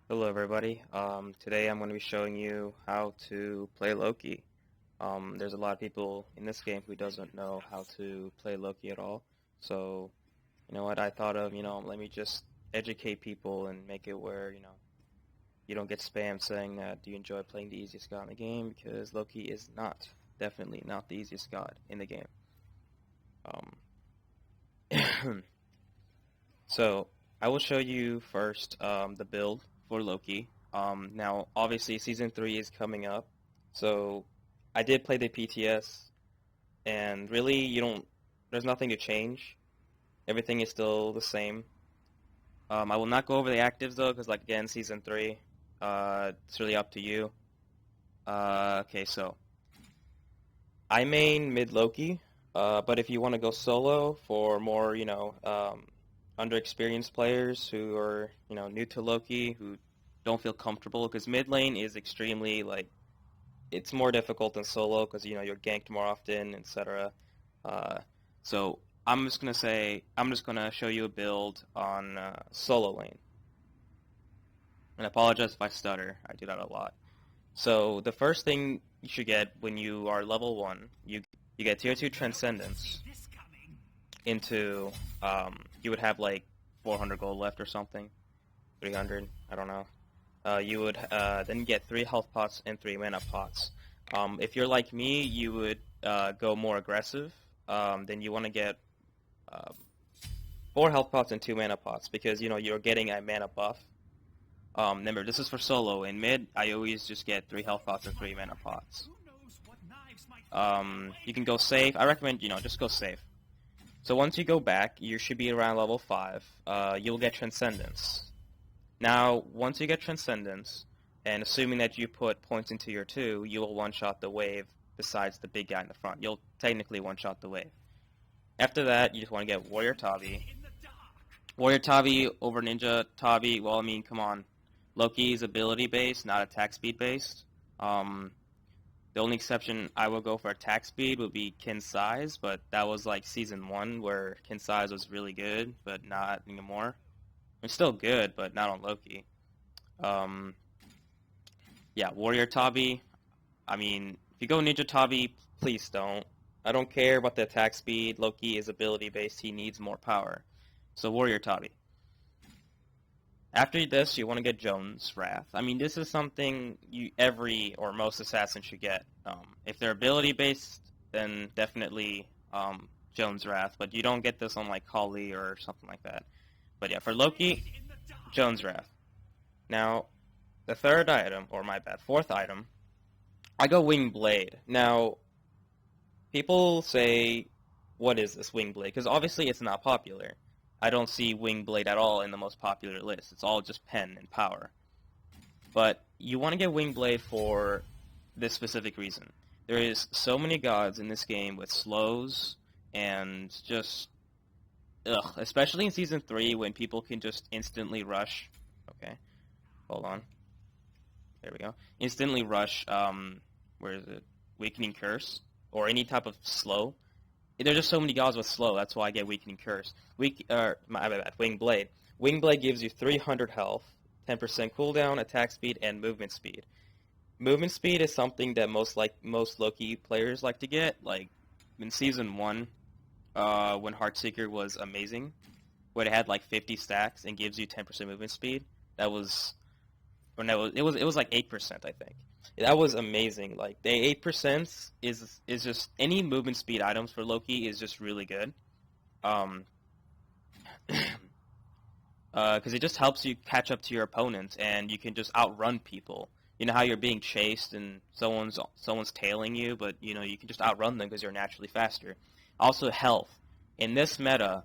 Hello everybody. Today I'm going to be showing you how to play Loki. There's a lot of people in this game who doesn't know how to play Loki at all. So, you know what, I thought of, let me just educate people and make it where, you don't get spam saying that, do you enjoy playing the easiest god in the game? Because Loki is definitely not the easiest god in the game. So, I will show you first the build for Loki. Now, obviously, Season 3 is coming up, so I did play the PTS, and really, there's nothing to change. Everything is still the same. I will not go over the actives, though, because, again, Season 3, it's really up to you. Okay, so, I main mid-Loki, but if you want to go solo for more, underexperienced players who are, new to Loki, who don't feel comfortable, because mid lane is extremely, it's more difficult than solo, because, you're ganked more often, etc. So I'm just going to show you a build on solo lane. And I apologize if I stutter, I do that a lot. So the first thing you should get when you are level 1, you get tier 2 Transcendence into, you would have 400 gold left or something, 300, I don't know. You would then get 3 health pots and 3 mana pots. If you're like me, you would go more aggressive. Then you want to get 4 health pots and 2 mana pots because you're getting a mana buff. Remember, this is for solo. In mid, I always just get 3 health pots and 3 mana pots. You can go safe. I recommend just go safe. So once you go back, you should be around level 5. You'll get Transcendence. Now, once you get Transcendence, and assuming that you put points into your 2, you will one-shot the wave besides the big guy in the front. You'll technically one-shot the wave. After that, you just want to get Warrior Tabi. Warrior Tabi over Ninja Tabi, well, I mean, come on. Loki is ability-based, not attack speed-based. The only exception I would go for attack speed would be Kin's Size, but that was Season 1 where Kin's Size was really good, but not anymore. It's still good, but not on Loki. Yeah, Warrior Tabi. I mean, if you go Ninja Tabi, please don't. I don't care about the attack speed. Loki is ability-based. He needs more power. So Warrior Tabi. After this, you want to get Jones Wrath. I mean, this is something every or most assassins should get. If they're ability-based, then definitely Jones Wrath. But you don't get this on Kali or something like that. But yeah, for Loki, Jones Wrath. Now, the third item, or my bad, fourth item, I go Wing Blade. Now, people say, what is this Wing Blade? Because obviously it's not popular. I don't see Wing Blade at all in the most popular list. It's all just pen and power. But you want to get Wing Blade for this specific reason. There is so many gods in this game with slows and just, especially in Season 3 when people can just instantly rush. Okay, hold on. There we go. Instantly rush, where is it? Weakening Curse, or any type of slow. There's just so many gods with slow, that's why I get Weakening Curse. My bad, Wing Blade. Wing Blade gives you 300 health, 10% cooldown, attack speed, and movement speed. Movement speed is something that most Loki players like to get. In Season 1, when Heartseeker was amazing, when it had 50 stacks and gives you 10% movement speed, it was 8%, I think. That was amazing. The 8% is just any movement speed items for Loki is just really good. Because it just helps you catch up to your opponent, and you can just outrun people. You know how you're being chased and someone's tailing you, but you can just outrun them because you're naturally faster. Also, health. In this meta,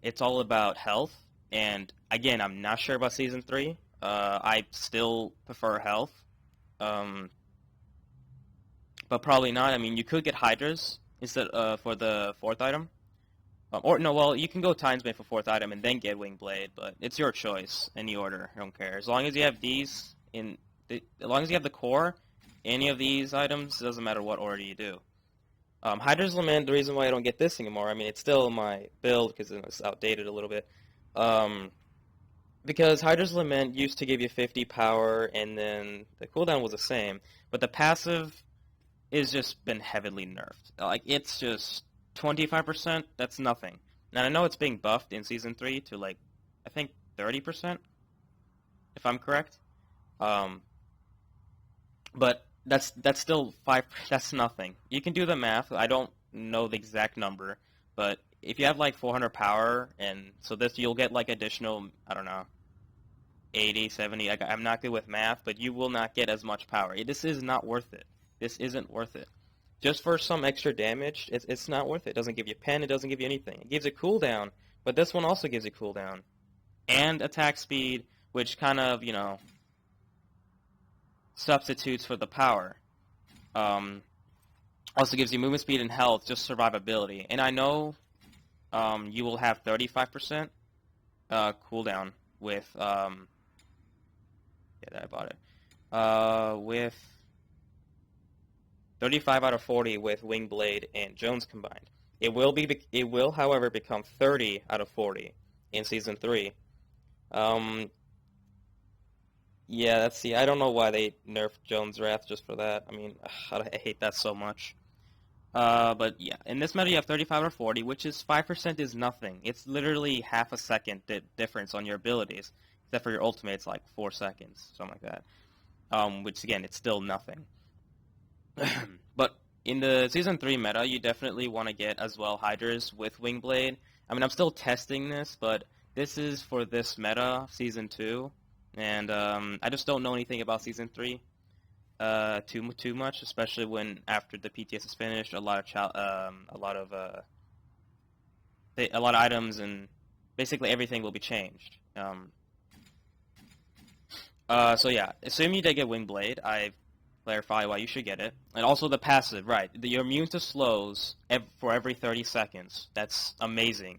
it's all about health, and again, I'm not sure about Season 3. I still prefer health. But probably not. I mean, you could get Hydras instead for the fourth item. You can go Timesbane for fourth item and then get Wing Blade, but it's your choice, any order. I don't care. As long as you have these as long as you have the core, any of these items, it doesn't matter what order you do. Hydra's Lament, the reason why I don't get this anymore, I mean, it's still my build because it's outdated a little bit. The Because Hydra's Lament used to give you 50 power, and then the cooldown was the same, but the passive is just been heavily nerfed. Like, it's just 25%, that's nothing. And I know it's being buffed in Season 3 to, like, I think 30%, if I'm correct. But that's still 5, that's nothing. You can do the math, I don't know the exact number, but if you have, like, 400 power, and so this, you'll get, like, additional, I don't know, 80, 70, I'm not good with math, but you will not get as much power. This is not worth it. This isn't worth it. Just for some extra damage, it's not worth it. It doesn't give you pen, it doesn't give you anything. It gives you cooldown, but this one also gives you cooldown. And attack speed, which kind of, you know, substitutes for the power. Also gives you movement speed and health, just survivability. And I know you will have 35% cooldown with... yeah, I bought it. With 35 out of 40 with Wingblade and Jones combined. It will, however, become 30 out of 40 in Season 3. Yeah, let's see. I don't know why they nerfed Jones Wrath just for that. I mean, I hate that so much. But yeah, in this meta you have 35 out of 40, which is 5% is nothing. It's literally half a second difference on your abilities. Except for your ultimate, it's like 4 seconds, something like that. Which, again, it's still nothing. But in the Season 3 meta, you definitely want to get, as well, Hydras with Wingblade. I mean, I'm still testing this, but this is for this meta, Season 2. And I just don't know anything about Season 3 too much, especially when, after the PTS is finished, a lot of items and basically everything will be changed. So yeah, assume you did get Wingblade. I clarify why you should get it. And also the passive, right. You're immune to slows for every 30 seconds. That's amazing.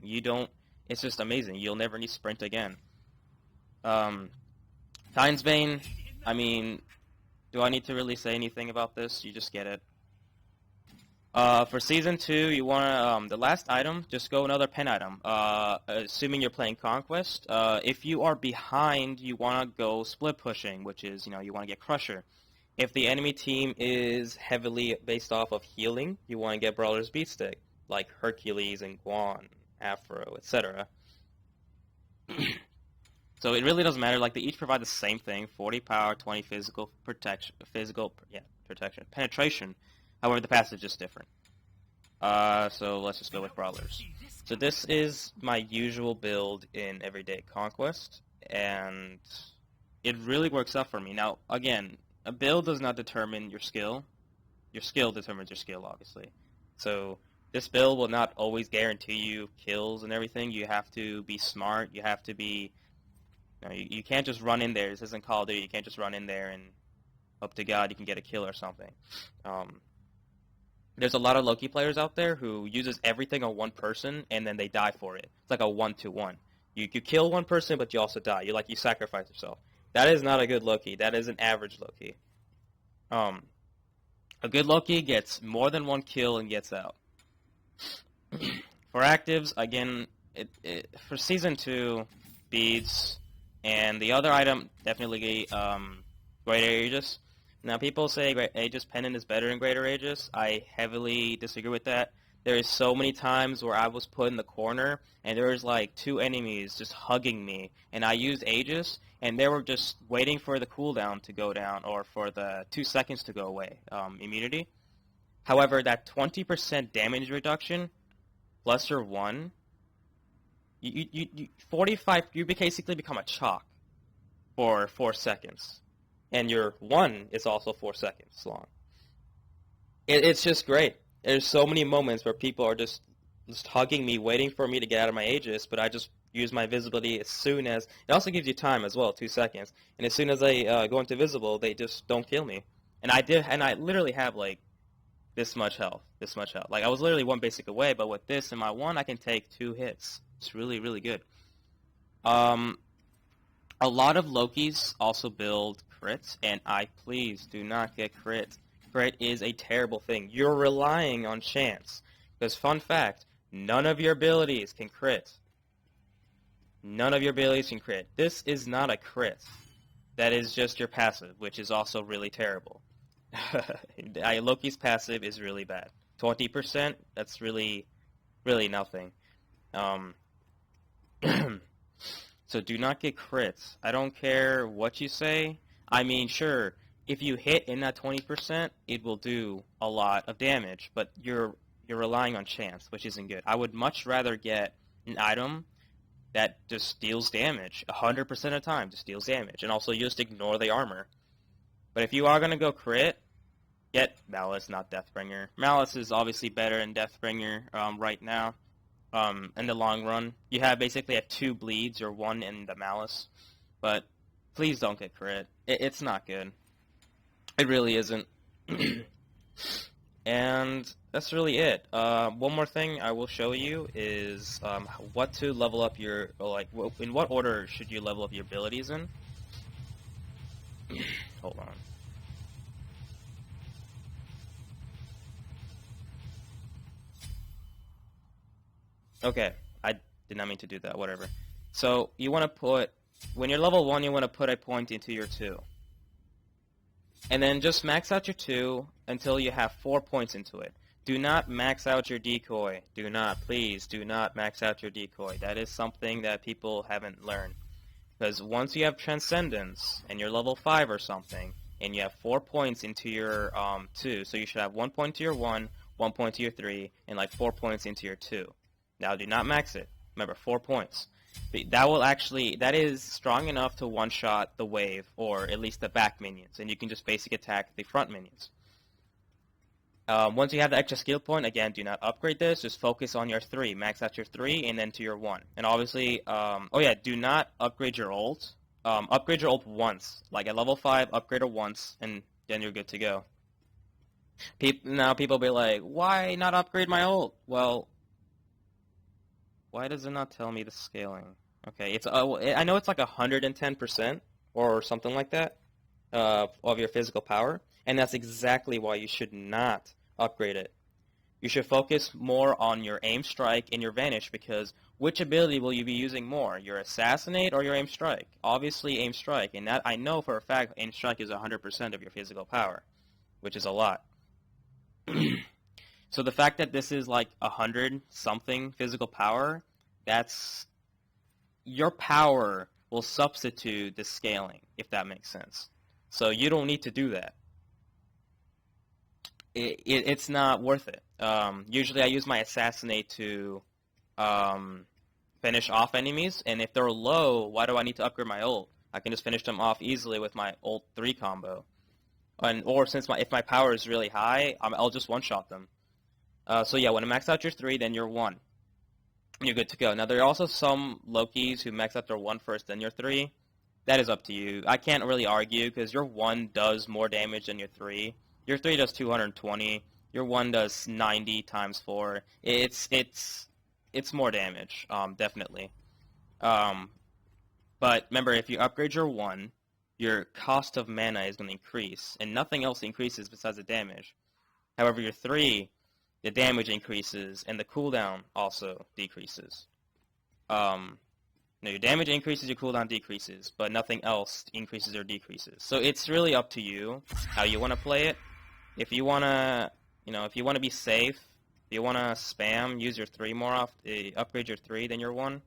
It's just amazing. You'll never need sprint again. Time's Bane, I mean, do I need to really say anything about this? You just get it. For Season 2, you want to, the last item, just go another pen item. Assuming you're playing Conquest, if you are behind, you want to go split pushing, which is, you want to get Crusher. If the enemy team is heavily based off of healing, you want to get Brawler's Beatstick, like Hercules and Guan, Afro, etc. So it really doesn't matter, like, they each provide the same thing, 40 power, 20 physical, protection, penetration. However, the passive is just different. So let's just go with Brawlers. So this is my usual build in Everyday Conquest, and it really works out for me. Now, again, a build does not determine your skill. Your skill determines your skill, obviously. So this build will not always guarantee you kills and everything. You have to be smart. You have to be... You can't just run in there. This isn't Call of Duty. You can't just run in there and hope to God you can get a kill or something. There's a lot of Loki players out there who uses everything on one person and then they die for it. It's like a 1-to-1. You kill one person, but you also die. You sacrifice yourself. That is not a good Loki. That is an average Loki. A good Loki gets more than one kill and gets out. For actives, again, for Season 2, beads, and the other item, definitely Greater Aegis. Now, people say Aegis Pendant is better than Greater Aegis. I heavily disagree with that. There is so many times where I was put in the corner, and there was like 2 enemies just hugging me, and I used Aegis, and they were just waiting for the cooldown to go down, or for the 2 seconds to go away, immunity. However, that 20% damage reduction, plus your 1, you 45, you basically become a chalk for 4 seconds. And your 1 is also 4 seconds long. It's just great. There's so many moments where people are just hugging me, waiting for me to get out of my Aegis, but I just use my visibility as soon as... It also gives you time as well, 2 seconds. And as soon as I go into visible, they just don't kill me. And I literally have, like, this much health. Like, I was literally 1 basic away, but with this and my 1, I can take 2 hits. It's really, really good. A lot of Lokis also build crits, and please do not get crit. Crit is a terrible thing. You're relying on chance. Because, fun fact, none of your abilities can crit. None of your abilities can crit. This is not a crit. That is just your passive, which is also really terrible. Loki's passive is really bad. 20%, that's really, really nothing. So do not get crits. I don't care what you say. I mean, sure, if you hit in that 20%, it will do a lot of damage, but you're relying on chance, which isn't good. I would much rather get an item that just deals damage 100% of the time, just deals damage, and also you just ignore the armor. But if you are going to go crit, get Malice, not Deathbringer. Malice is obviously better than Deathbringer right now. In the long run, you basically have 2 bleeds or 1 in the Malice, but please don't get crit. It's not good. It really isn't. And that's really it. One more thing I will show you is what to level up your, in what order should you level up your abilities in. Hold on. Okay, I did not mean to do that, whatever. So, you want to put, when you're level 1, you want to put a point into your 2. And then just max out your 2 until you have 4 points into it. Do not max out your decoy. Do not, please, do not max out your decoy. That is something that people haven't learned. Because once you have Transcendence, and you're level 5 or something, and you have 4 points into your 2, so you should have 1 point to your 1, 1 point to your 3, and like 4 points into your 2. Now, do not max it. Remember, 4 points. That is strong enough to one-shot the wave, or at least the back minions, and you can just basic attack the front minions. Once you have the extra skill point, again, do not upgrade this. Just focus on your 3. Max out your 3, and then to your 1. And obviously, do not upgrade your ult. Upgrade your ult once. Like at level 5, upgrade it once, and then you're good to go. Now people will be like, why not upgrade my ult? Well, why does it not tell me the scaling? Okay, I know it's like 110% or something like that of your physical power, and that's exactly why you should not upgrade it. You should focus more on your aim strike and your vanish, because which ability will you be using more, your assassinate or your aim strike? Obviously aim strike, and that I know for a fact aim strike is 100% of your physical power, which is a lot. So the fact that this is like 100-something physical power, that's... your power will substitute the scaling, if that makes sense. So you don't need to do that. It's not worth it. Usually I use my assassinate to finish off enemies, and if they're low, why do I need to upgrade my ult? I can just finish them off easily with my ult 3 combo. Or if my power is really high, I'll just one-shot them. So yeah, when you max out your 3, then you're 1. You're good to go. Now, there are also some Lokis who max out their 1 first, then your 3. That is up to you. I can't really argue, because your 1 does more damage than your 3. Your 3 does 220. Your 1 does 90 times 4. It's more damage, definitely. But remember, if you upgrade your 1, your cost of mana is going to increase, and nothing else increases besides the damage. However, your 3, the damage increases, and the cooldown also decreases. Your damage increases, your cooldown decreases, but nothing else increases or decreases. So it's really up to you how you want to play it. If you want to, if you want to be safe, if you want to spam, use your 3 more often, upgrade your 3 than your 1.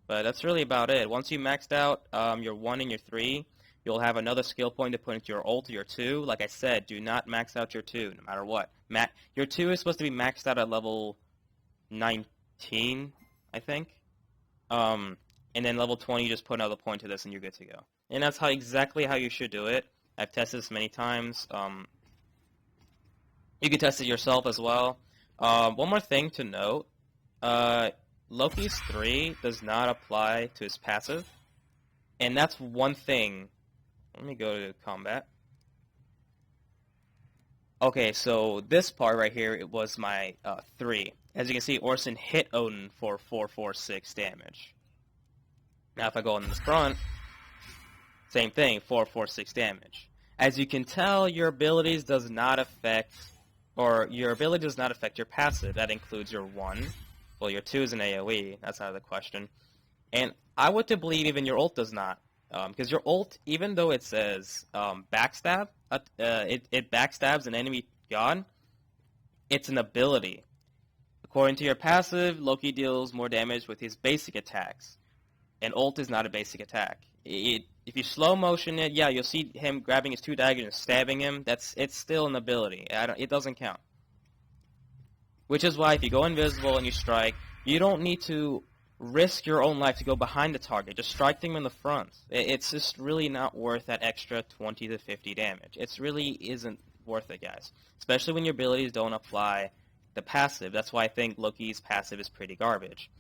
But that's really about it. Once you maxed out your 1 and your 3, you'll have another skill point to put into your ult or your 2. Like I said, do not max out your 2, no matter what. Your 2 is supposed to be maxed out at level 19, I think. And then level 20, you just put another point to this and you're good to go. And that's exactly how you should do it. I've tested this many times. You can test it yourself as well. One more thing to note. Loki's 3 does not apply to his passive. And that's one thing. Let me go to combat. Okay, so this part right here, it was my 3. As you can see, Orson hit Odin for 446 damage. Now if I go on the front, same thing, 446 damage. As you can tell, your ability does not affect your passive. That includes your 1. Well, your 2 is an AoE. That's out of the question. And I would to believe even your ult does not. Because your ult, even though it says backstab, it backstabs an enemy god, it's an ability. According to your passive, Loki deals more damage with his basic attacks. And ult is not a basic attack. If you slow motion it, yeah, you'll see him grabbing his two daggers and stabbing him. It's still an ability. It doesn't count. Which is why if you go invisible and you strike, you don't need to risk your own life to go behind the target. Just strike them in the front. It's just really not worth that extra 20 to 50 damage. It really isn't worth it, guys. Especially when your abilities don't apply the passive. That's why I think Loki's passive is pretty garbage.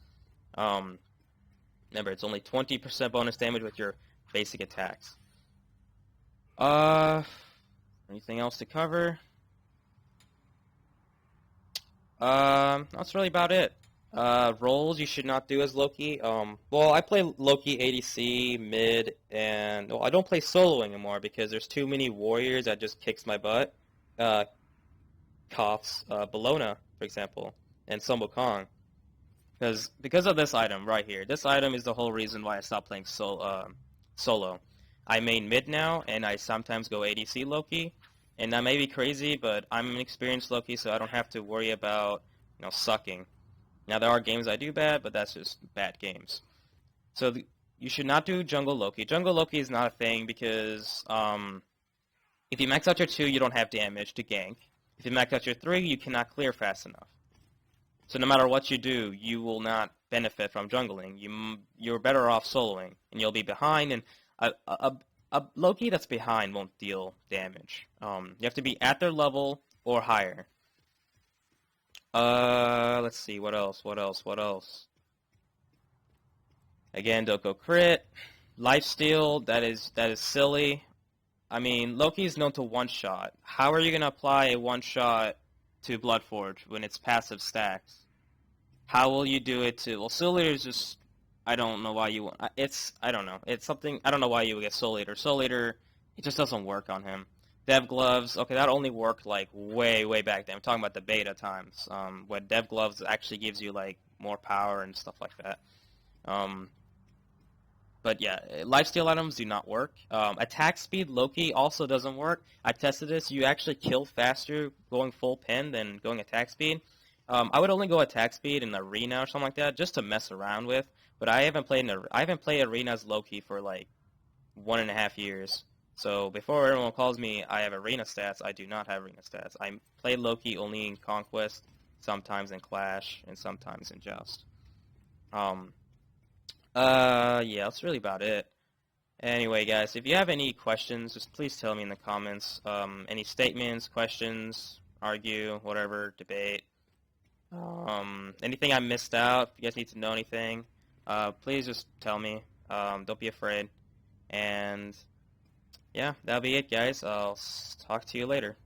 Remember, it's only 20% bonus damage with your basic attacks. Anything else to cover? That's really about it. Roles you should not do as Loki. Well, I play Loki ADC, mid, and well, I don't play solo anymore because there's too many warriors that just kicks my butt. Coughs, Bellona, for example, and Sumbo Kong. Because of this item right here. This item is the whole reason why I stopped playing solo. I main mid now, and I sometimes go ADC Loki. And that may be crazy, but I'm an experienced Loki, so I don't have to worry about, sucking. Now, there are games I do bad, but that's just bad games. So you should not do jungle Loki. Jungle Loki is not a thing because if you max out your 2, you don't have damage to gank. If you max out your 3, you cannot clear fast enough. So no matter what you do, you will not benefit from jungling. You're better off soloing, and you'll be behind, and a Loki that's behind won't deal damage. You have to be at their level or higher. Let's see, what else? Again, don't go crit. Lifesteal, that is silly. I mean, Loki is known to one-shot. How are you going to apply a one-shot to Bloodforge when it's passive stacks? How will you do it to... Well, Soul Eater is just... I don't know why you want... I don't know. It's something... I don't know why you would get Soul Eater. Soul Eater, it just doesn't work on him. Dev Gloves, okay, that only worked, way, way back then. I'm talking about the beta times, where Dev Gloves actually gives you, more power and stuff like that. But yeah, lifesteal items do not work. Attack speed, Loki, also doesn't work. I tested this. You actually kill faster going full pin than going attack speed. I would only go attack speed in arena or something like that, just to mess around with. But I haven't played arena as Loki for 1.5 years. So before everyone calls me I have arena stats, I do not have arena stats. I play Loki only in Conquest, sometimes in Clash, and sometimes in Joust. Yeah, that's really about it. Anyway, guys, if you have any questions, just please tell me in the comments. Any statements, questions, argue, whatever, debate. Anything I missed out, if you guys need to know anything, please just tell me. Don't be afraid. And yeah, that'll be it, guys. I'll talk to you later.